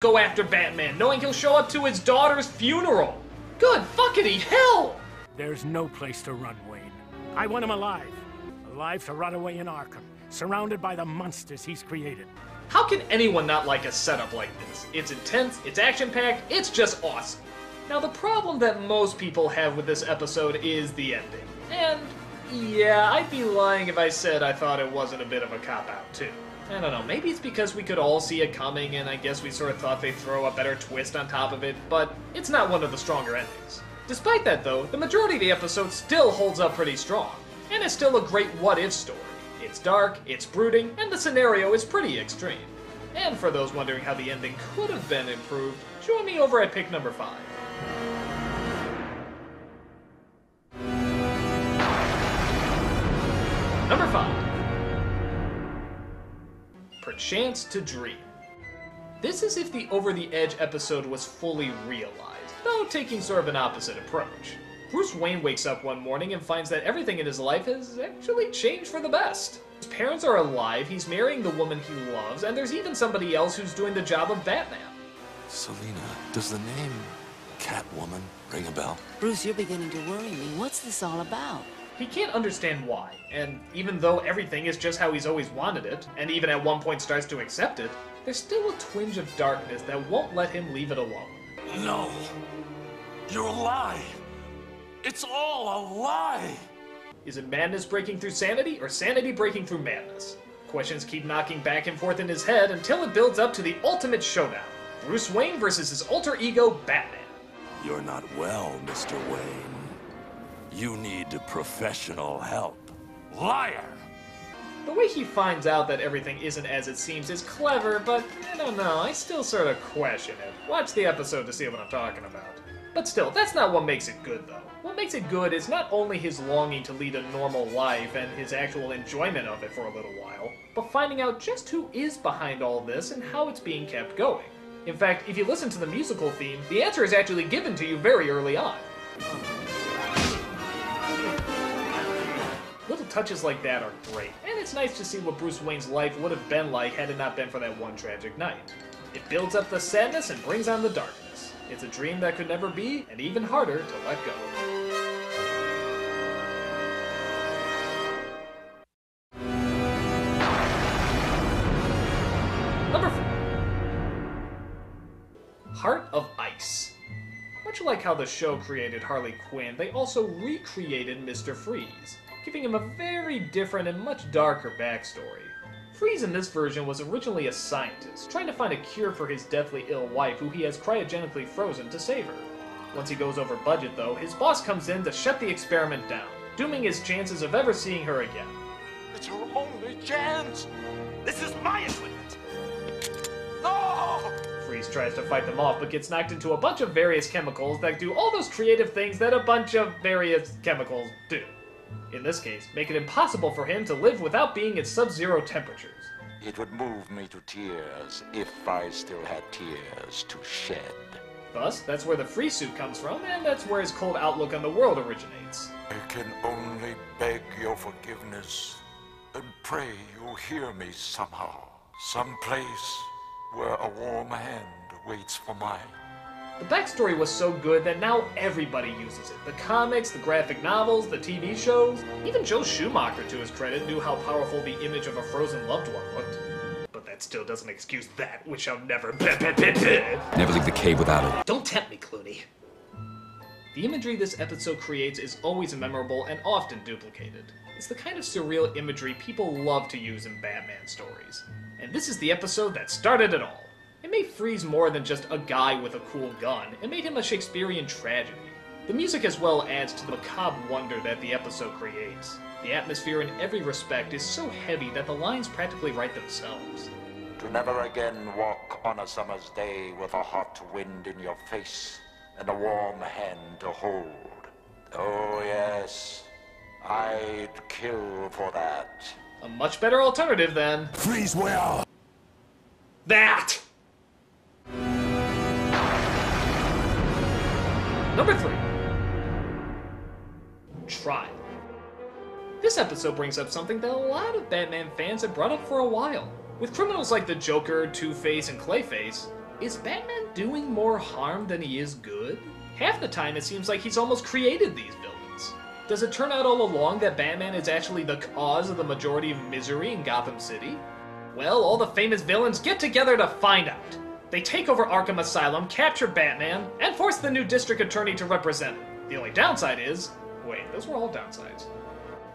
go after Batman, knowing he'll show up to his daughter's funeral. Good fuckity hell! There's no place to run, Wayne. I want him alive. Alive to rot away in Arkham, surrounded by the monsters he's created. How can anyone not like a setup like this? It's intense, it's action-packed, it's just awesome. Now the problem that most people have with this episode is the ending. And yeah, I'd be lying if I said I thought it wasn't a bit of a cop-out too. I don't know, maybe it's because we could all see it coming and I guess we sort of thought they'd throw a better twist on top of it, but it's not one of the stronger endings. Despite that though, the majority of the episode still holds up pretty strong, and it's still a great what-if story. It's dark, it's brooding, and the scenario is pretty extreme. And for those wondering how the ending could have been improved, join me over at pick number 5. Number 5. Perchance to Dream. This is if the Over the Edge episode was fully realized, though taking sort of an opposite approach. Bruce Wayne wakes up one morning and finds that everything in his life has actually changed for the best. His parents are alive, he's marrying the woman he loves, and there's even somebody else who's doing the job of Batman. Selina, does the name Catwoman ring a bell? Bruce, you're beginning to worry me. What's this all about? He can't understand why, and even though everything is just how he's always wanted it, and even at one point starts to accept it, there's still a twinge of darkness that won't let him leave it alone. No. You're a lie. It's all a lie. Is it madness breaking through sanity, or sanity breaking through madness? Questions keep knocking back and forth in his head until it builds up to the ultimate showdown. Bruce Wayne versus his alter ego, Batman. You're not well, Mr. Wayne. You need professional help. Liar! The way he finds out that everything isn't as it seems is clever, but I don't know, I still sort of question it. Watch the episode to see what I'm talking about. But still, that's not what makes it good, though. What makes it good is not only his longing to lead a normal life and his actual enjoyment of it for a little while, but finding out just who is behind all this and how it's being kept going. In fact, if you listen to the musical theme, the answer is actually given to you very early on. Little touches like that are great, and it's nice to see what Bruce Wayne's life would have been like had it not been for that one tragic night. It builds up the sadness and brings on the darkness. It's a dream that could never be, and even harder to let go. Number 4. Heart of Ice. Much like how the show created Harley Quinn, they also recreated Mr. Freeze, giving him a very different and much darker backstory. Freeze in this version was originally a scientist, trying to find a cure for his deathly ill wife who he has cryogenically frozen to save her. Once he goes over budget though, his boss comes in to shut the experiment down, dooming his chances of ever seeing her again. It's her only chance. This is my equipment. No! Freeze tries to fight them off but gets knocked into a bunch of various chemicals that do all those creative things that a bunch of various chemicals do. In this case, make it impossible for him to live without being at sub-zero temperatures. It would move me to tears if I still had tears to shed. Thus, that's where the Freeze suit comes from, and that's where his cold outlook on the world originates. I can only beg your forgiveness and pray you'll hear me somehow. Someplace where a warm hand waits for mine. The backstory was so good that now everybody uses it. The comics, the graphic novels, the TV shows. Even Joe Schumacher, to his credit, knew how powerful the image of a frozen loved one looked. But that still doesn't excuse that, which I'll never... Never leave the cave without it. Don't tempt me, Clooney. The imagery this episode creates is always memorable and often duplicated. It's the kind of surreal imagery people love to use in Batman stories. And this is the episode that started it all. It made Freeze more than just a guy with a cool gun. It made him a Shakespearean tragedy. The music as well adds to the macabre wonder that the episode creates. The atmosphere in every respect is so heavy that the lines practically write themselves. To never again walk on a summer's day with a hot wind in your face and a warm hand to hold. Oh yes, I'd kill for that. A much better alternative than... Freeze well! that! Number 3. Trial. This episode brings up something that a lot of Batman fans have brought up for a while. With criminals like the Joker, Two-Face, and Clayface, is Batman doing more harm than he is good? Half the time it seems like he's almost created these villains. Does it turn out all along that Batman is actually the cause of the majority of misery in Gotham City? Well, all the famous villains get together to find out. They take over Arkham Asylum, capture Batman, and force the new district attorney to represent him. The only downside is... wait, those were all downsides.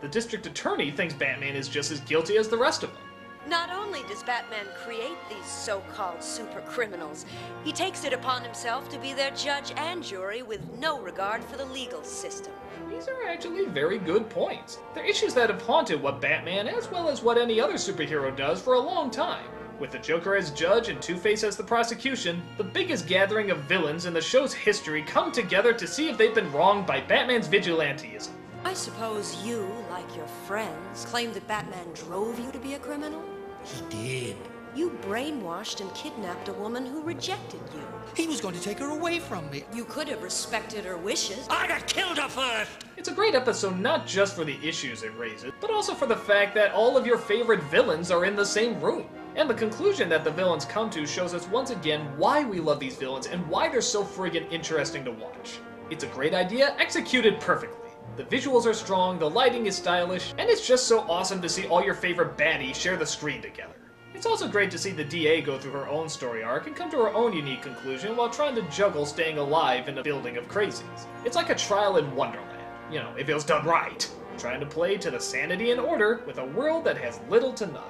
The district attorney thinks Batman is just as guilty as the rest of them. Not only does Batman create these so-called super criminals, he takes it upon himself to be their judge and jury with no regard for the legal system. These are actually very good points. They're issues that have haunted what Batman, as well as what any other superhero does for a long time. With the Joker as judge and Two-Face as the prosecution, the biggest gathering of villains in the show's history come together to see if they've been wronged by Batman's vigilanteism. I suppose you, like your friends, claim that Batman drove you to be a criminal? He did. You brainwashed and kidnapped a woman who rejected you. He was going to take her away from me. You could have respected her wishes. I'd have killed her first! It's a great episode not just for the issues it raises, but also for the fact that all of your favorite villains are in the same room. And the conclusion that the villains come to shows us once again why we love these villains and why they're so friggin' interesting to watch. It's a great idea, executed perfectly. The visuals are strong, the lighting is stylish, and it's just so awesome to see all your favorite baddies share the screen together. It's also great to see the DA go through her own story arc and come to her own unique conclusion while trying to juggle staying alive in a building of crazies. It's like a trial in Wonderland, you know, if it was done right. Trying to play to the sanity and order with a world that has little to none.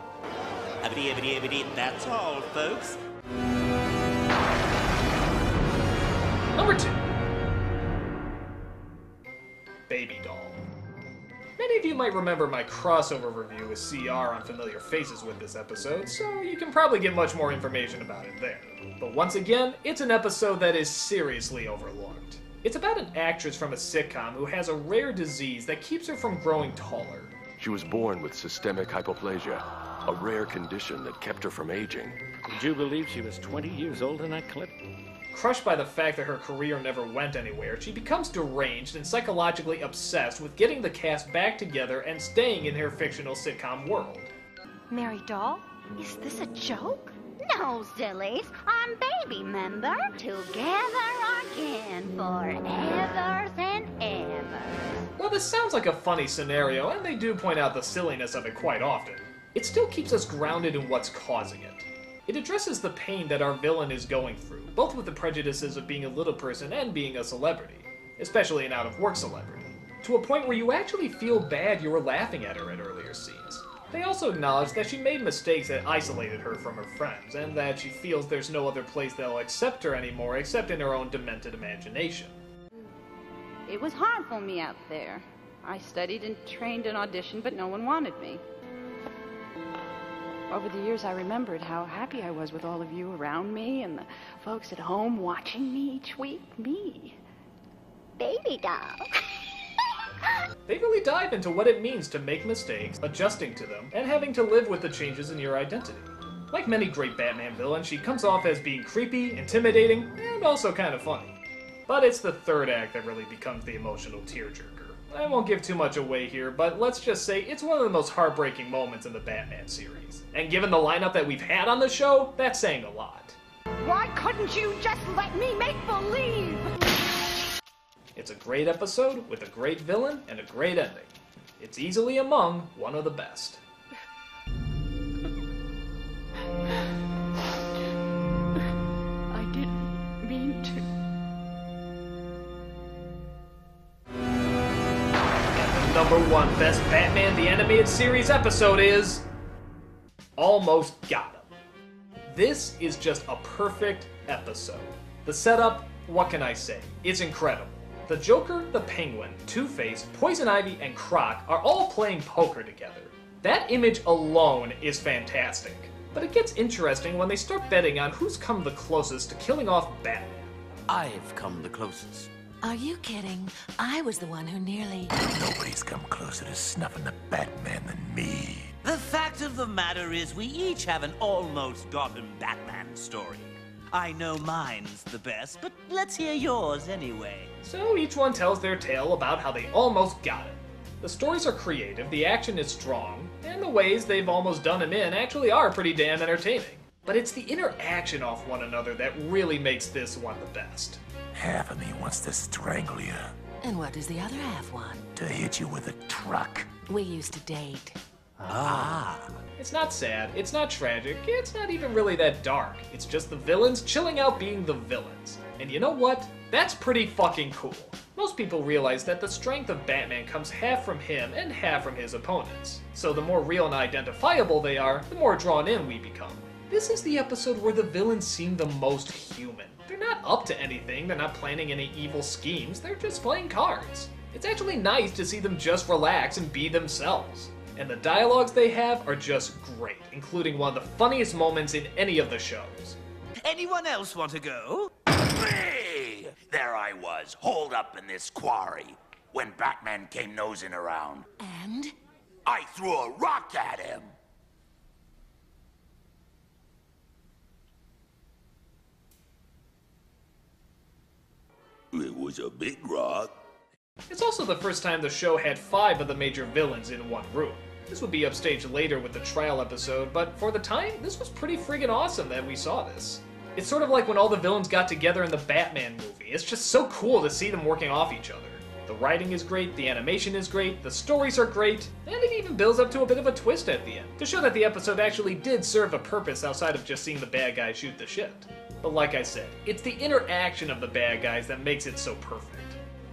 That's all, folks. Number 2. Baby Doll. Many of you might remember my crossover review with CR on Familiar Faces with this episode, so you can probably get much more information about it there. But once again, it's an episode that is seriously overlooked. It's about an actress from a sitcom who has a rare disease that keeps her from growing taller. She was born with systemic hypoplasia, a rare condition that kept her from aging. Would you believe she was 20 years old in that clip? Crushed by the fact that her career never went anywhere, she becomes deranged and psychologically obsessed with getting the cast back together and staying in her fictional sitcom world. Mary Doll? Is this a joke? No, sillies. I'm Baby, member. Together again, forever and ever. While this sounds like a funny scenario, and they do point out the silliness of it quite often, it still keeps us grounded in what's causing it. It addresses the pain that our villain is going through, both with the prejudices of being a little person and being a celebrity, especially an out-of-work celebrity, to a point where you actually feel bad you were laughing at her in earlier scenes. They also acknowledge that she made mistakes that isolated her from her friends, and that she feels there's no other place that'll accept her anymore except in her own demented imagination. It was hard for me out there. I studied and trained and auditioned, but no one wanted me. Over the years, I remembered how happy I was with all of you around me and the folks at home watching me each week. Me. Baby Doll. They really dive into what it means to make mistakes, adjusting to them, and having to live with the changes in your identity. Like many great Batman villains, she comes off as being creepy, intimidating, and also kind of funny. But it's the third act that really becomes the emotional tearjerker. I won't give too much away here, but let's just say it's one of the most heartbreaking moments in the Batman series. And given the lineup that we've had on the show, that's saying a lot. Why couldn't you just let me make believe? It's a great episode with a great villain and a great ending. It's easily among one of the best. I didn't mean to. And the number 1 best Batman the Animated Series episode is... Almost Got Him. This is just a perfect episode. The setup, what can I say? It's incredible. The Joker, the Penguin, Two-Face, Poison Ivy, and Croc are all playing poker together. That image alone is fantastic. But it gets interesting when they start betting on who's come the closest to killing off Batman. I've come the closest. Are you kidding? I was the one who nearly... Nobody's come closer to snuffing the Batman than me. The fact of the matter is we each have an almost gotten Batman story. I know mine's the best, but let's hear yours anyway. So each one tells their tale about how they almost got it. The stories are creative, the action is strong, and the ways they've almost done him in actually are pretty damn entertaining. But it's the interaction off one another that really makes this one the best. Half of me wants to strangle you. And what does the other half want? To hit you with a truck. We used to date. It's not sad, it's not tragic, it's not even really that dark. It's just the villains chilling out being the villains. And you know what? That's pretty fucking cool. Most people realize that the strength of Batman comes half from him and half from his opponents. So the more real and identifiable they are, the more drawn in we become. This is the episode where the villains seem the most human. They're not up to anything, they're not planning any evil schemes, they're just playing cards. It's actually nice to see them just relax and be themselves. And the dialogues they have are just great, including one of the funniest moments in any of the shows. Anyone else want to go? Me! There I was, holed up in this quarry, when Batman came nosing around. And? I threw a rock at him. It was a big rock. It's also the first time the show had 5 of the major villains in one room. This would be upstaged later with the trial episode, but for the time, this was pretty friggin' awesome that we saw this. It's sort of like when all the villains got together in the Batman movie. It's just so cool to see them working off each other. The writing is great, the animation is great, the stories are great, and it even builds up to a bit of a twist at the end, to show that the episode actually did serve a purpose outside of just seeing the bad guys shoot the shit. But like I said, it's the interaction of the bad guys that makes it so perfect.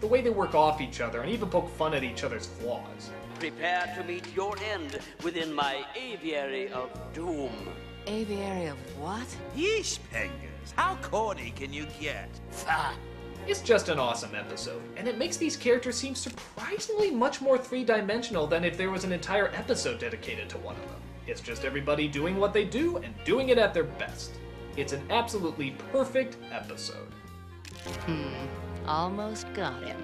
The way they work off each other and even poke fun at each other's flaws. Prepare to meet your end within my aviary of doom. Aviary of what? Yeesh, Pengers. How corny can you get? It's just an awesome episode, and it makes these characters seem surprisingly much more three-dimensional than if there was an entire episode dedicated to one of them. It's just everybody doing what they do and doing it at their best. It's an absolutely perfect episode. Almost got him.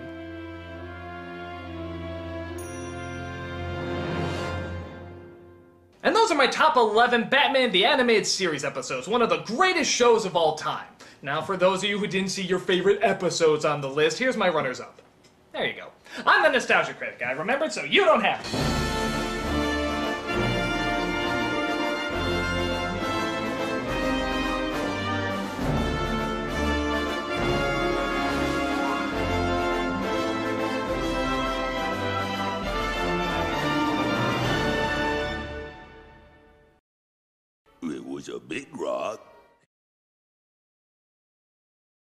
And those are my top 11 Batman the Animated Series episodes, one of the greatest shows of all time. Now for those of you who didn't see your favorite episodes on the list, here's my runners-up. There you go. I'm the Nostalgia Critic, I remembered, so you don't have to. It was a big rock.